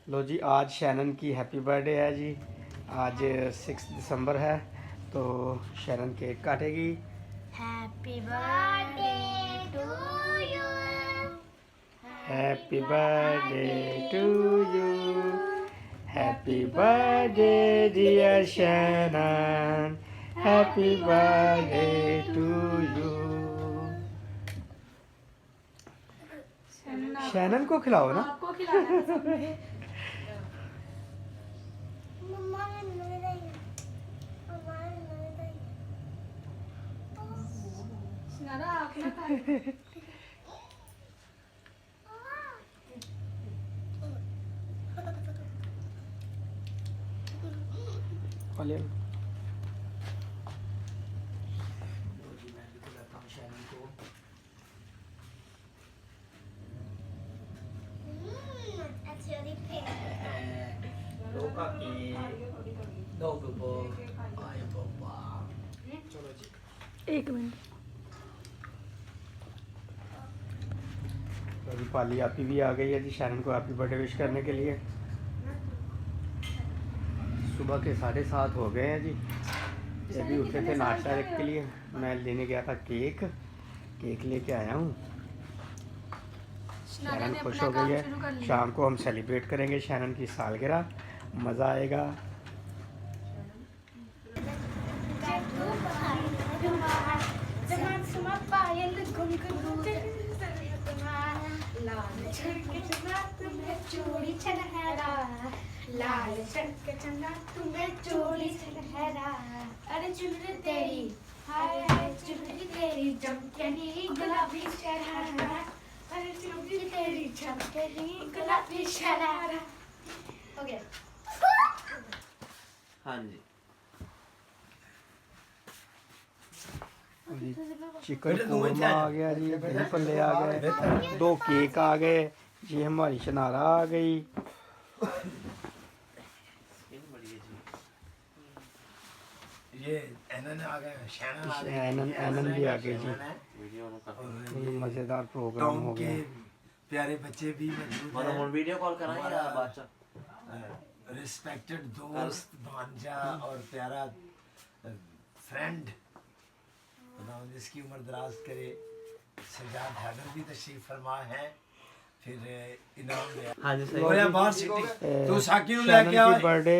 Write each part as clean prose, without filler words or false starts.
लो जी, आज शैनन की happy birthday है जी। आज 6 दिसंबर है, तो शैनन केक काटेगी। Happy birthday to you. Happy birthday to you, happy birthday dear Shannon, happy birthday to you. Shannon को खिलाओ ना। आपको खिलाना है सबने। मम्मा ने नहीं दी। मम्मा ने नहीं दी। सुनारा आप ना खाए। वाले एक मिनट। अभी पाली आपी भी आ गई है जी शैनन को हैप्पी बर्थडे विश करने के लिए। सुबह के 7:30 हो गए हैं जी। ये भी उठे थे नाश्ता के लिए। मैं लेने गया था केक लेके आया हूँ। शैनन खुश हो गई है। शाम को हम सेलिब्रेट करेंगे शैनन की सालगिरह, मज़ा आएगा। लाल चढ़ चंदा तुम्हें चोरी चढ़ा। अरे चुनरी तेरी हाय हाय चुनरी तेरी चमकनी गुलाबी शरारा। अरे चुनरी तेरी चमकनी गुलाबी शरारा। हो गया। हाँ जी। चिकन कोरमा आ गया जी, दही पल्ले आ गए, 2 केक आ गए जी, हमारी शनारा आ गई। ये एनन आ गए, शैनन आ गए, एनन भी आ गए जी। मज़ेदार प्रोग्राम हो गया। प्यारे बच्चे भी मौजूद हैं। वीडियो कॉल कराएं या बादशाह। रिस्पेक्टेड दोस्त, भांजा और प्यारा फ्रेंड, खुदावंद इसकी उम्र दराज करे। सजाद हैदर भी तशरीफ फरमा है। फिर इनाम दिया। हाँ जी सही। बोले बाहर सिटी तो साकी नु शैनन लेके आ। की बर्थडे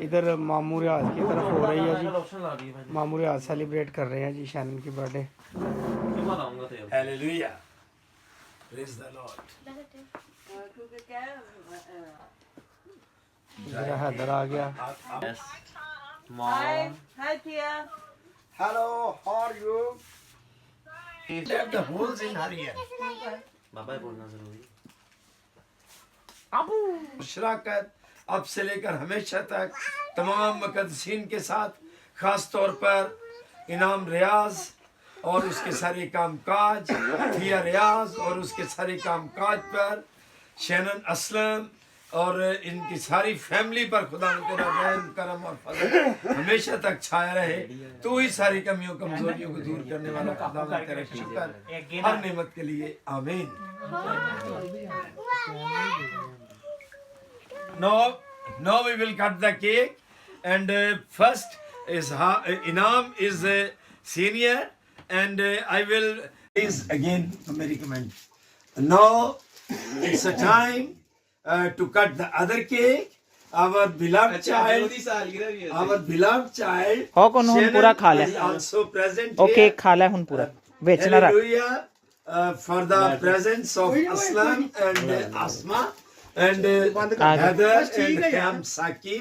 इधर मामू रियाज की तरफ हो रही है जी। मामू रियाज सेलिब्रेट कर रहे हैं जी शैनन की birthday. Hallelujah, praise the Lord. इधर हैदर आ गया। Hi Tia. Hello, how are you? Left the holes in her ear. बाबा बोलना जरूरी। शराकत अब से लेकर हमेशा तक तमाम मुकद्दसीन के साथ, खास तौर पर इनाम रियाज और उसके सारे कामकाज, थिया रियाज और उसके सारे कामकाज पर, शैनन असलम और इनकी सारी फैमिली पर खुदा तेरा रहम करम और फजल हमेशा तक छाया रहे। तो ही सारी कमियों कमजोरियों को दूर करने वाला खुदा तेरा शुक्र हर नेमत के लिए आमीन। Now we will cut the cake, and first is Inam is senior, and I will please again my recommend. Now it's a time to cut the other cake. Our beloved child, हो कौन हुन पूरा खा ले। is also present okay here. खा ले हुन पूरा बेचना रख। Hallelujah for the presence of Aslam and Asma and Heather and Ham Saki.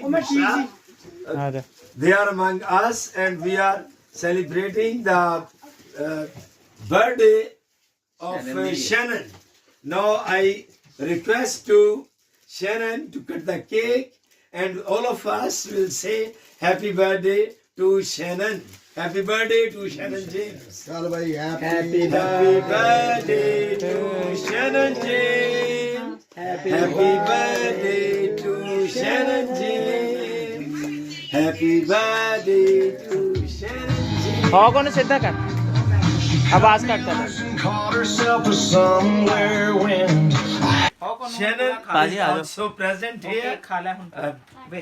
They are among us, and we are celebrating the birthday of Shannon. Now I request to Shannon to cut the cake, and all of us will say happy birthday to Shannon. Happy birthday to Shannon James. Happy birthday to Shannon James. Happy birthday to Shannon James. Happy birthday to Shannon James. हो कौन सीधा कर आवाज काटता था। Caught herself somewhere when Shannon Paji, is aajo. also present here. ਖਾ ਲੈ ਹੁਣ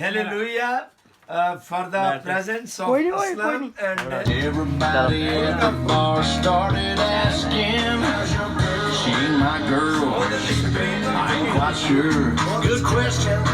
Hallelujah for the presence of Koi nahi, Islam and Everybody at the bar started asking, she ain't my girl. I ain't quite sure. Good question.